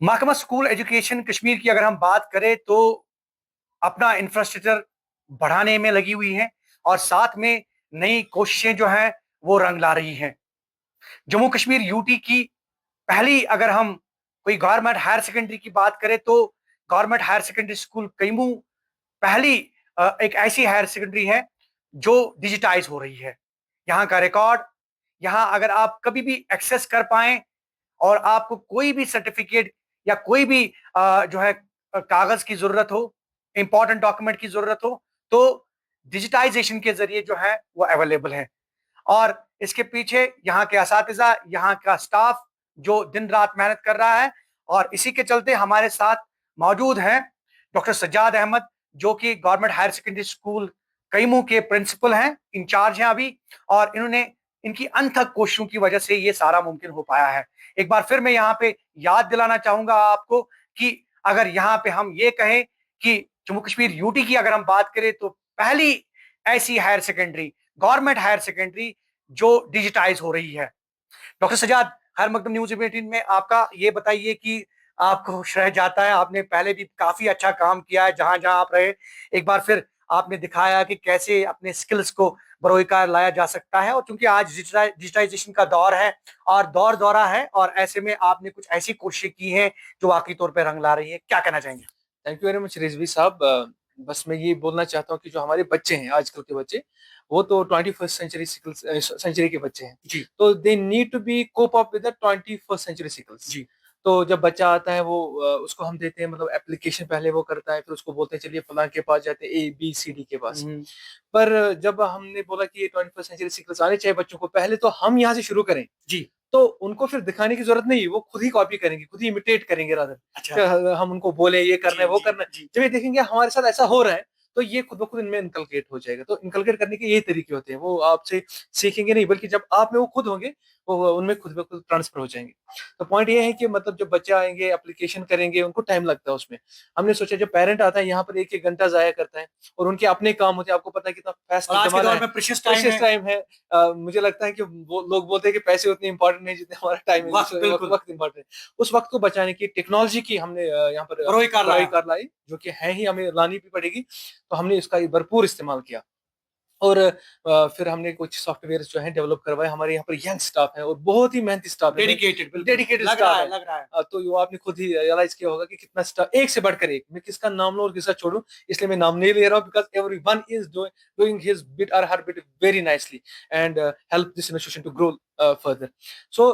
महकमा school education Kashmir की अगर हम बात करें तो अपना इंफ्रास्ट्रक्चर बढ़ाने में लगी हुई है और साथ में नई कोशिशें जो हैं वो रंग ला रही हैं। जम्मू कश्मीर यूटी की पहली अगर हम कोई गवर्नमेंट हायर सेकेंडरी की बात करें तो गवर्नमेंट हायर सेकेंडरी स्कूल कईमू पहली एक ऐसी हायर सेकेंडरी है जो डिजिटाइज हो रही है। यहाँ का रिकॉर्ड, यहाँ अगर आप कभी भी एक्सेस कर पाएं और आपको कोई भी सर्टिफिकेट या कोई भी जो है कागज की जरूरत हो, इंपॉर्टेंट डॉक्यूमेंट की जरूरत हो, तो डिजिटाइजेशन के जरिए जो है वो अवेलेबल है। और इसके पीछे यहाँ के असातिज़ा, यहाँ का स्टाफ जो दिन रात मेहनत कर रहा है। और इसी के चलते हमारे साथ मौजूद हैं डॉक्टर सज्जाद अहमद, जो कि गवर्नमेंट हायर सेकेंडरी स्कूल कईमू के प्रिंसिपल हैं, इंचार्ज हैं अभी। और इन्होंने इनकी अनथक कोशिशों की वजह से ये सारा मुमकिन हो पाया है। एक बार फिर मैं यहाँ पे याद दिलाना चाहूंगा आपको कि अगर यहाँ पे हम ये कहें कि जम्मू कश्मीर यूटी की अगर हम बात करें तो पहली ऐसी higher secondary, government higher secondary जो डिजिटाइज हो रही है। डॉक्टर सजाद, हर मकदम न्यूज 18 में आपका ये बताइए कि आपको श्रेय जाता है, आपने पहले भी काफी अच्छा काम किया है जहां जहां आप रहे। एक बार फिर आपने दिखाया कि कैसे अपने स्किल्स को बरोकार लाया जा सकता है। और क्योंकि आज डिजिटाइजेशन का दौर है और दौर दौरा है, और ऐसे में आपने कुछ ऐसी कोशिशें की हैं जो वाकई तौर पर रंग ला रही है, क्या कहना चाहेंगे? Thank you very much Rizvi साहब। बस मैं ये बोलना चाहता हूँ कि जो हमारे बच्चे हैं आजकल के बच्चे, वो तो 21st सेंचुरी के बच्चे हैं। जी। तो they need to be cope up with the 21st century skills. जी। तो जब बच्चा आता है वो उसको हम देते हैं, मतलब एप्लीकेशन पहले वो करता है, फिर उसको बोलते हैं चलिए फलां के पास जाते हैं, ABCD के पास। हम्म। पर जब हमने बोला कि ये 21st सेंचुरी सिकल्स आने चाहिए बच्चों को, पहले तो हम यहाँ से शुरू करें, जी। तो उनको फिर दिखाने की जरूरत नहीं, वो खुद ही कॉपी करेंगे, खुद ही इमिटेट करेंगे अच्छा। रादर। हम उनको बोले ये करना जी है वो जी करना है, जी। जब ये देखेंगे हमारे साथ ऐसा हो रहा है, तो ये खुद ब खुद इनमें इनकलकेट हो जाएगा। तो इनकलकेट करने के ये तरीके होते हैं, वो आपसे सीखेंगे नहीं, बल्कि जब आप में वो खुद होंगे, वो उनमें खुद ब खुद ट्रांसफर हो जाएंगे। तो पॉइंट ये है कि मतलब जब बच्चे आएंगे एप्लीकेशन करेंगे, उनको टाइम लगता है उसमें। हमने सोचा जब पेरेंट आता है यहाँ पर एक एक घंटा जाया करता है, और उनके अपने काम होते हैं, आपको पता है कितना फास्ट और आज के जमाना दौर है, में प्रेशियस टाइम प्रेशियस है। टाइम है। मुझे लगता है कि वो लोग बोलते हैं कि पैसे उतने इंपॉर्टेंट नहीं जितने हमारा टाइम है, वक्त, जिसमें वक्त बिल्कुल। वक्त इंपॉर्टेंट है। उस वक्त को बचाने की टेक्नोलॉजी की हमने यहाँ पर बरोई कर बड़ाई लाया। कर लाई, जो कि है ही, हमें लानी भी पड़ेगी। तो हमने इसका भरपूर इस्तेमाल किया। और फिर हमने कुछ सॉफ्टवेयर जो है डेवलप करवाए। हमारे यहाँ पर यंग स्टाफ है और बहुत ही मेहनती स्टाफ है, मैं डेडिकेटेड, बिल्कुल डेडिकेटेड लग रहा स्टाफ है, है। लग रहा है। तो ये आपने खुद ही रियलाइज किया होगा कि कितना स्टाफ, एक से बढ़कर एक, मैं किसका नाम लूं और किसका छोड़ूं, इसलिए मैं नाम नहीं ले रहा हूं, because everyone is doing his bit और हर bit very nicely and help this institution to grow further. So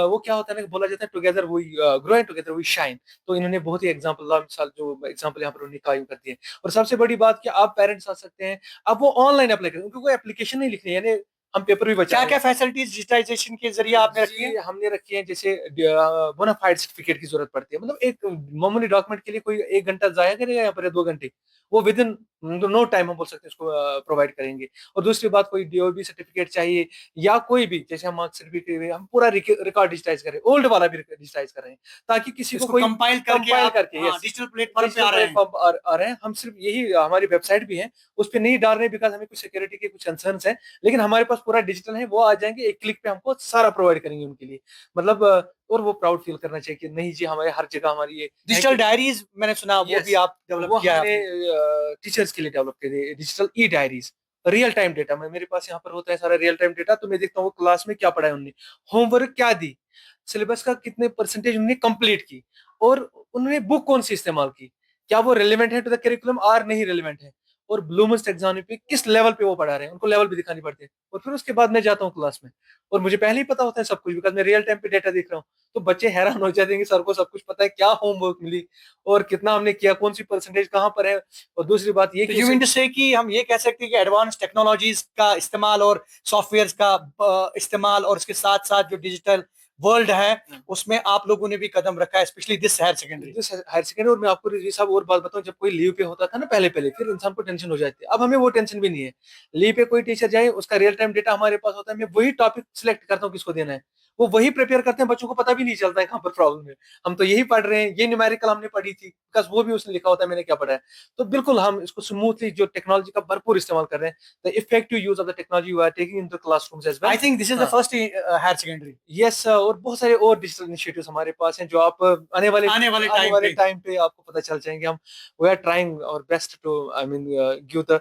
वो क्या होता है ना, बोला जाता है together we grow and together we shine. तो इन्होंने बहुत ही एग्जाम्पल, मिसाल जो एग्जाम्पल यहाँ पर उन्होंने कायम कर दिए। और सबसे बड़ी बात कि आप पेरेंट्स आ सकते हैं, अब वो ऑनलाइन अप्लाई करें, उनको कोई एप्लीकेशन नहीं लिखनी है, यानी हम पेपर भी बचा क्या रहे क्या हैं। फैसिलिटीज डिजिटाइजेशन के जरिए आपने रखी जी है? हमने रखी है, जैसे बोनाफाइड सर्टिफिकेट की जरूरत पड़ती है, मतलब एक मामूली डॉक्यूमेंट के लिए कोई 1 घंटा जाया करेगा यहाँ पर, या 2 घंटे, वो विद इन नो टाइम हम बोल सकते हैं उसको प्रोवाइड करेंगे। और दूसरी बात, कोई DOB सर्टिफिकेट चाहिए, या कोई भी, जैसे हम मार्क्स सर्टिफिकेट, हम पूरा रिकॉर्ड डिजिटाइज करें, ओल्ड वाला भी डिजिटाइज कर रहे हैं, ताकि किसी को इसको कोई कंपाइल करके कंपाइल आप, करके, हाँ, यस, डिजिटल प्लेटफॉर्म पे डिजिटल आ रहे हैं। प्लेटफॉर्म आ रहे हैं। हम सिर्फ यही, हमारी वेबसाइट भी है, उस पर नहीं डाल रहे बिकॉज हमें कुछ सिक्योरिटी के कुछ कंसर्न्स हैं, लेकिन हमारे पास पूरा डिजिटल है, वो आ जाएंगे, एक क्लिक पे हमको सारा प्रोवाइड करेंगे उनके लिए। मतलब और वो प्राउड फील करना चाहिए कि नहीं जी, हमारे हर जगह हमारी ये है डिजिटल कि, डायरीज मैंने सुना वो भी यस, आप डेवलप वो किया है हमने आपने। टीचर्स के लिए डेवलप किए, digital E diaries, real time data में मेरे पास यहाँ पर होता है सारा रियल टाइम डेटा। तो मैं देखता हूँ वो क्लास में क्या पढ़ा है उन्होंने, होमवर्क क्या दी, सिलेबस का कितने परसेंटेज उन्होंने कंप्लीट की, और उन्होंने बुक कौन सी इस्तेमाल की, क्या वो रिलेवेंट है टू द करिकुलम और नहीं रिलेवेंट है, और ब्लूमस्ट एग्जाम पे किस लेवल पे वो पढ़ा रहे हैं, उनको लेवल भी दिखानी पड़ती है। और फिर उसके बाद मैं जाता हूँ क्लास में, और मुझे पहले ही पता होता है सब कुछ, बिकॉज मैं रियल टाइम पे डेटा देख रहा हूँ। तो बच्चे हैरान हो जाते हैं कि सर को सब कुछ पता है, क्या होमवर्क मिली और कितना हमने किया, कौन सी परसेंटेज कहाँ पर है। और दूसरी बात ये तो कि यू उसे, मीन टू से कि हम ये कह सकते हैं कि एडवांस टेक्नोलॉजीज का इस्तेमाल और सॉफ्टवेयर का इस्तेमाल, और उसके साथ साथ जो डिजिटल वर्ल्ड है उसमें आप लोगों ने भी कदम रखा है, specially this higher secondary. Higher secondary. और मैं आपको रिजवी साहब और बात बताऊं, जब कोई लीव पे होता था ना पहले पहले, फिर इंसान को टेंशन हो जाती है, अब हमें वो टेंशन भी नहीं है। लीव पे कोई टीचर जाए, उसका रियल टाइम डेटा हमारे पास होता है, मैं वही टॉपिक सिलेक्ट करता हूँ किसको देना है, वो वही प्रिपेयर करते हैं, बच्चों को पता भी नहीं चलता है कहाँ पर प्रॉब्लम है। हम तो यही पढ़ रहे हैं, ये न्यूमेरिकल हमने पढ़ी थी, बिकॉज वो भी उसने लिखा होता है मैंने क्या पढ़ा है। तो बिल्कुल हम इसको स्मूथली जो टेक्नोलॉजी का भरपूर इस्तेमाल कर रहे हैं, the effective use of the technology you are taking in the classrooms as well. I think this is the हाँ, फर्स्ट हायर सेकेंडरी। यस, और बहुत सारे और डिजिटल इनिशिएटिव्स हमारे पास हैं जो आप आने वाले आने टाइम वाले पे टाइम पे आपको पता चल जाएंगे। हम we are trying our best to I mean give the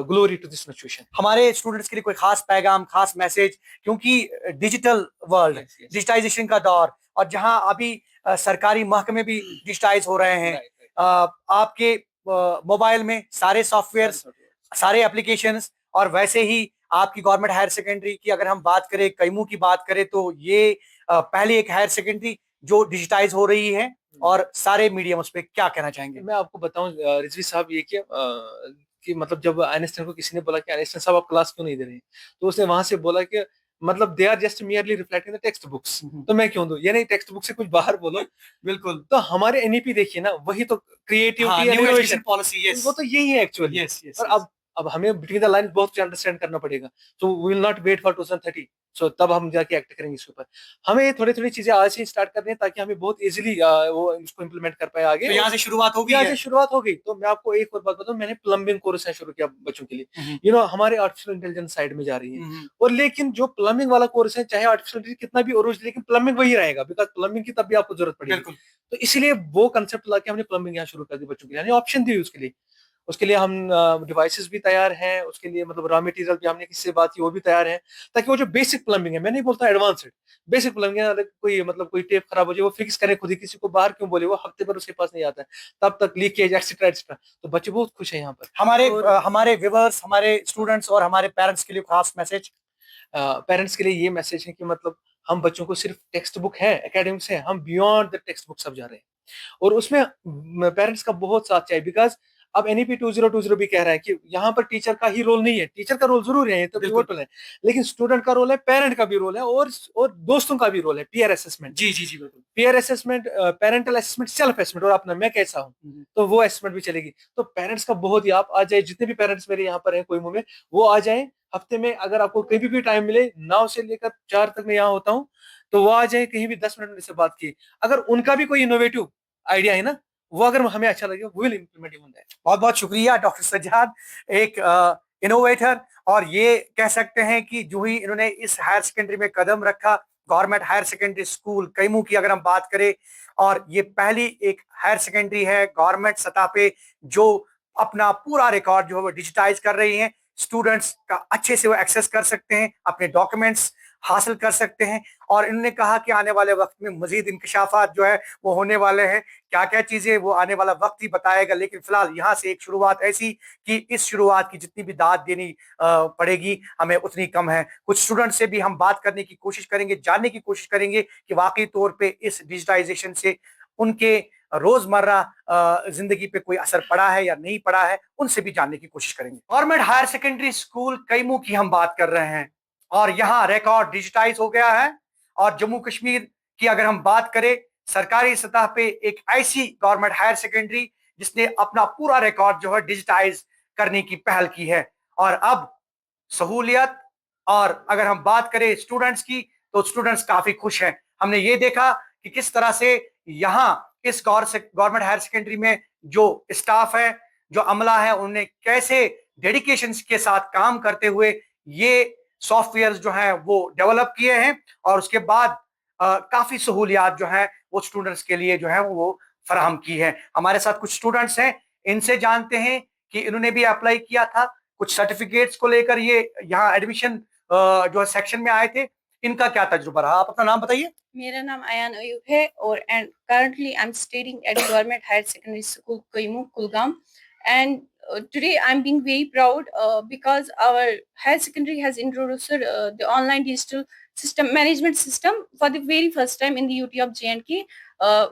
glory to this situation. हमारे स्टूडेंट्स के लिए कोई खास पैगाम, खास मैसेज, क्योंकि digital world, yes yes digitization का दौर, और जहां अभी सरकारी महकमे भी डिजिटाइज हो रहे हैं, राइट राइट आपके मोबाइल में सारे सॉफ्टवेयर्स, सारे एप्लीकेशंस, और वैसे ही आपकी गवर्नमेंट हायर सेकेंडरी की अगर हम बात करें, कैमू की बात करें, तो ये पहली एक हायर सेकेंडरी जो डिजिटाइज हो रही है, और सारे मीडियम उस पर क्या कहना चाहेंगे? मैं आपको बताऊं रिजवी साहब, ये कि मतलब जब आइंस्टाइन को किसी ने बोला कि आइंस्टाइन साहब आप क्लास क्यों नहीं दे रहे हैं, तो उसने वहां से बोला कि मतलब they are just merely reflecting the text books, तो मैं क्यों दूं, ये नहीं टेक्स्ट बुक से कुछ बाहर बोलो। बिल्कुल। तो हमारे एनईपी देखिए ना, वही तो हाँ, creativity and new innovation, education policy, yes वो तो यही है एक्चुअली। यस यस और यस। अब हमें बिटवीन द लाइन बहुत कुछ अंडरस्टैंड करना पड़ेगा। So we will not wait for 2030, so तब हम जाके एक्ट करेंगे इसके ऊपर। हमें थोड़ी थोड़ी चीजें आज से स्टार्ट करनी है ताकि हमें बहुत इजीली वो इसको इम्प्लीमेंट कर पाए आगे। तो यहाँ से शुरुआत हो गई यहाँ है। से शुरुआत हो गई। तो मैं आपको एक और बात बताऊं, मैंने प्लम्बिंग कोर्स है शुरू किया बच्चों के लिए, हमारे आर्टिफिशियल इंटेलिजेंस साइड में जा रही है। और लेकिन जो प्लम्बिंग वाला कोर्स है, चाहे आर्टिफिशियल इंटेलिजेंस कितना भी ओरिजिनल, लेकिन प्लम्बिंग वही रहेगा, बिकॉज प्लम्बिंग की तब भी आपको जरूरत पड़ेगी। बिल्कुल। तो इसलिए वो कंसेप्ट लाके हमने प्लम्बिंग यहाँ शुरू कर दी बच्चों के लिए, यानी ऑप्शन दी उसके लिए। उसके लिए हम डिवाइसेस भी तैयार हैं, उसके लिए मतलब रॉ मटेरियल भी हमने किससे बात की वो भी तैयार है, ताकि वो जो बेसिक प्लम्बिंग है, मैं नहीं बोलता एडवांस्ड, बेसिक प्लम्बिंग है, कोई मतलब कोई टेप खराब हो जाए वो फिक्स करे खुद ही, किसी को बाहर क्यों बोले, वो हफ्ते भर उसके पास नहीं आता है, तब तक लीकेज एक्सेट्रा एक्सेट्रा। तो बच्चे बहुत खुश हैं यहाँ पर। हमारे और हमारे व्यूअर्स, हमारे स्टूडेंट्स और हमारे पेरेंट्स के लिए खास मैसेज? पेरेंट्स के लिए ये मैसेज है कि मतलब हम बच्चों को सिर्फ टेक्स्ट बुक है, एकेडमिक्स है, हम बियॉन्ड द टेक्स्ट बुक सब जा रहे हैं। और उसमें पेरेंट्स का बहुत साथ चाहिए, बिकॉज अब एनईपी 2020 भी कह रहा है कि यहाँ पर टीचर का ही रोल नहीं है, टीचर का रोल जरूर है, ये तो बिल्कुल। पिवोटल है, लेकिन स्टूडेंट का रोल है, पेरेंट का भी रोल है, और दोस्तों का भी रोल है। पीयर असेसमेंट, जी जी जी, बिल्कुल। Peer assessment, parental assessment, self assessment, और अपना मैं कैसा हूँ, तो वो असेसमेंट भी चलेगी। तो पेरेंट्स का बहुत ही, आप आ जाए, जितने भी पेरेंट्स मेरे यहाँ पर हैं कोई में, वो आ जाए हफ्ते में, अगर आपको कभी भी टाइम मिले, 9 से लेकर 4 तक मैं यहाँ होता हूँ, तो वो आ जाए, कहीं भी 10 मिनट मेरे से बात की, अगर उनका भी कोई इनोवेटिव आइडिया है ना, वो अगर हमें अच्छा लगे, वो विल इम्प्लीमेंट इवन दैट। बहुत बहुत शुक्रिया डॉक्टर सज्जाद, एक इनोवेटर, और ये कह सकते हैं कि जो ही इन्होंने इस हायर सेकेंडरी में कदम रखा, government higher secondary school Kaimoh की अगर हम बात करें, और ये पहली एक हायर सेकेंडरी है गवर्नमेंट सतह पे जो अपना पूरा रिकॉर्ड जो है वो डिजिटाइज कर रही है। स्टूडेंट्स का अच्छे से वो एक्सेस कर सकते हैं, अपने डॉक्यूमेंट्स हासिल कर सकते हैं, और इन्होंने कहा कि आने वाले वक्त में मजीद इंकशाफात जो है वो होने वाले हैं। क्या क्या चीजें वो आने वाला वक्त ही बताएगा, लेकिन फिलहाल यहाँ से एक शुरुआत ऐसी कि इस शुरुआत की जितनी भी दाद देनी पड़ेगी हमें उतनी कम है। कुछ स्टूडेंट से भी हम बात करने की कोशिश करेंगे, जानने की कोशिश करेंगे कि वाकई तौर पे इस डिजिटाइजेशन से उनके रोजमर्रा जिंदगी पे कोई असर पड़ा है या नहीं पड़ा है, उनसे भी जानने की कोशिश करेंगे। Government higher secondary school Kaimoh की हम बात कर रहे हैं, और यहाँ रिकॉर्ड डिजिटाइज हो गया है। और जम्मू कश्मीर की अगर हम बात करें, सरकारी सतह पे एक ऐसी गवर्नमेंट हायर सेकेंडरी जिसने अपना पूरा रिकॉर्ड जो है डिजिटाइज करने की पहल की है। और अब सहूलियत, और अगर हम बात करें स्टूडेंट्स की, तो स्टूडेंट्स काफी खुश हैं। हमने ये देखा कि किस तरह से यहाँ इस गवर्नमेंट हायर सेकेंडरी में जो स्टाफ है, जो अमला है, उन्होंने कैसे डेडिकेशन के साथ काम करते हुए ये सॉफ्टवेयर जो हैं वो डेवलप किए हैं, और उसके बाद काफी सहूलियात जो हैं वो स्टूडेंट्स के लिए जो है वो फराहम की है। हमारे साथ कुछ स्टूडेंट्स हैं, इनसे जानते हैं कि इन्होंने भी अप्लाई किया था, कुछ सर्टिफिकेट्स को लेकर ये यहाँ एडमिशन जो सेक्शन में आए थे। इनका क्या तजुर्बा रहा, आप अपना नाम बताइए। मेरा नाम अयान अयूब है और currently I'm studying at Government Higher Secondary School Koimu, Kulgam, and today I'm being very proud because our higher secondary has introduced the online digital system management system for the very first time in the UT of J&K. Uh,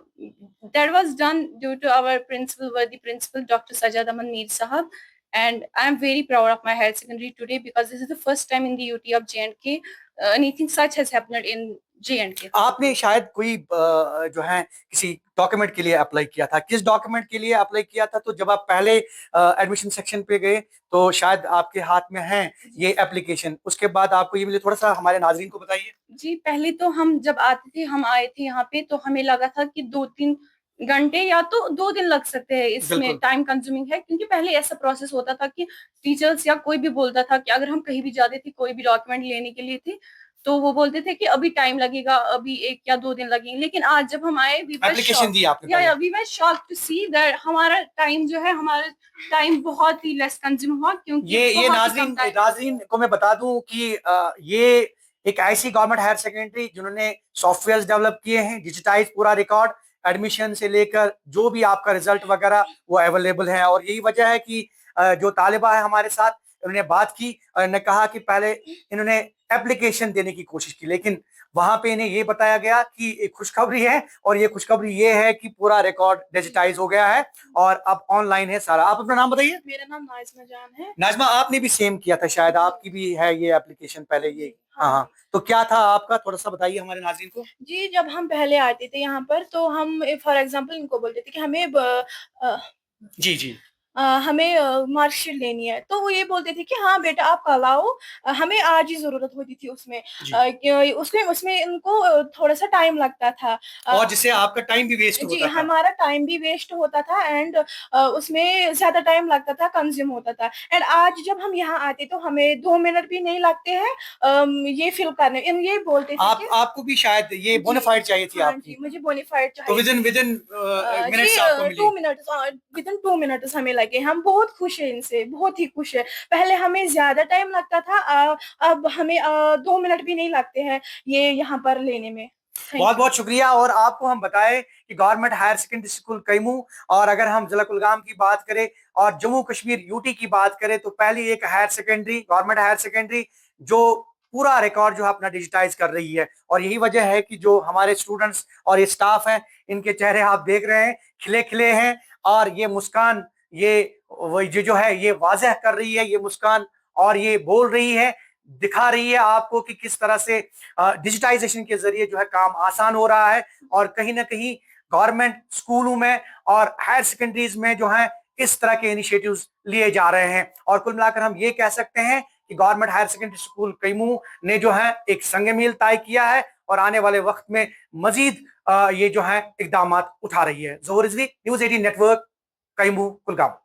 that was done due to our principal, worthy principal, Dr. Sajad Aman Mir Sahab. And I'm very proud of my higher secondary today because this is the first time in the UT of J&K anything such has happened in J&K. आपने शायद कोई जो है किसी document के लिए apply किया था, किस डॉक्यूमेंट के लिए अप्लाई किया था? तो जब आप पहले एडमिशन सेक्शन पे गए तो शायद आपके हाथ में है ये एप्लीकेशन, उसके बाद आपको ये मिले, थोड़ा सा हमारे नाजरीन को बताइए। जी, पहले तो हम जब आते थे, हम आए थे यहाँ पे, तो हमें लगा था कि 2-3 घंटे या तो 2 दिन लग सकते हैं, इसमें बिल्कुल। टाइम कंज्यूमिंग है, क्योंकि पहले ऐसा प्रोसेस होता था कि टीचर्स या कोई भी बोलता था कि अगर हम कहीं भी जाते थे कोई भी डॉक्यूमेंट लेने के लिए थे, तो वो बोलते थे कि अभी टाइम लगेगा, अभी 1 या 2 दिन लगेंगे। लेकिन आज जब हम आए, वी वर एप्लीकेशन शॉक्ड, दी आपने पहले। We were shocked to see that हमारा टाइम जो है, हमारा टाइम बहुत ही लेस कंज्यूम हुआ, क्योंकि ये बहुत ही कम नाजरीन टाइम नाजरीन को मैं बता दूं कि ये एक ऐसी गवर्नमेंट हायर सेकेंडरी जिन्होंने सॉफ्टवेयर डेवलप किए हैं, डिजिटाइज पूरा रिकॉर्ड, एडमिशन से लेकर जो भी आपका रिजल्ट वगैरह वो अवेलेबल है। और यही वजह है कि जो तालिबा है हमारे साथ, उन्होंने बात की और इन्होंने कहा कि पहले इन्होंने एप्लीकेशन देने की कोशिश की, लेकिन वहां पे इन्हें ये बताया गया कि एक खुशखबरी है, और ये खुशखबरी ये है कि पूरा रिकॉर्ड डिजिटाइज हो गया है और अब ऑनलाइन है सारा। आप अपना नाम बताइए। मेरा नाम नाज़िमा जान है। नाजमा, आपने भी सेम किया था शायद, आपकी भी है ये एप्लीकेशन पहले ये। हाँ हाँ, तो क्या था आपका, थोड़ा सा बताइए हमारे नाज़रीन को। जी, जब हम पहले आते थे यहाँ पर, तो हम फॉर एग्जांपल इनको बोलते थे कि जी जी। हमें मार्कशीट लेनी है, तो वो ये बोलते थे कि हाँ बेटा आप कल आओ। हमें आज ही ज़रूरत होती थी उसमें। जी। उसमें उसमें उनको थोड़ा-सा टाइम लगता था। और जिससे आपका टाइम भी वेस्ट जी, होता था। हमारा टाइम भी वेस्ट होता था, एंड उसमें ज़्यादा टाइम लगता था, कंज़्यूम होता था। एंड आज जब हम यहाँ आते, तो हमें 2 मिनट भी नहीं लगते हैं ये फ़िल करने। ये बोलते थे कि आपको भी शायद ये जी, बोनाफाइड चाहिए थी हाँ आपकी, जी, मुझे बोनाफाइड तो चाहिए विदिन थी। विदिन जी, मिनट्स आपको 2 मिली। मिनट्स, विदिन 2 मिनट्स हमें लगे। हम बहुत खुश हैं इनसे, बहुत ही खुश हैं। पहले हमें ज़्यादा टाइम लगता था, अब हमें 2 मिनट भी नहीं लगते हैं ये यहाँ पर लेने में। थैंक बहुत यू। बहुत शुक्रिया। और आपको हम बताएं कि government higher secondary school Kaimoh, और अगर हम जिला कुलगाम की बात करें और जम्मू कश्मीर यूटी की बात करें, तो पहली एक higher secondary, government higher secondary जो पूरा रिकॉर्ड जो है अपना डिजिटाइज कर रही है। और यही वजह है कि जो हमारे स्टूडेंट्स और ये स्टाफ हैं, इनके चेहरे आप देख रहे हैं खिले खिले हैं, और ये मुस्कान, ये जो है ये वाजह कर रही है ये मुस्कान, और ये बोल रही है, दिखा रही है आपको कि किस तरह से डिजिटाइजेशन के जरिए जो है काम आसान हो रहा है। और कहीं ना कहीं गवर्नमेंट स्कूलों में और हायर सेकेंडरीज में जो है इस तरह के इनिशिएटिव्स लिए जा रहे हैं। और कुल मिलाकर हम ये कह सकते हैं कि government higher secondary school Kaimoh ने जो है एक संग मील तय किया है, और आने वाले वक्त में मजीद ये जो है इकदाम उठा रही है। Johar Rizvi, news 18 network, Kaimoo, Kulgam.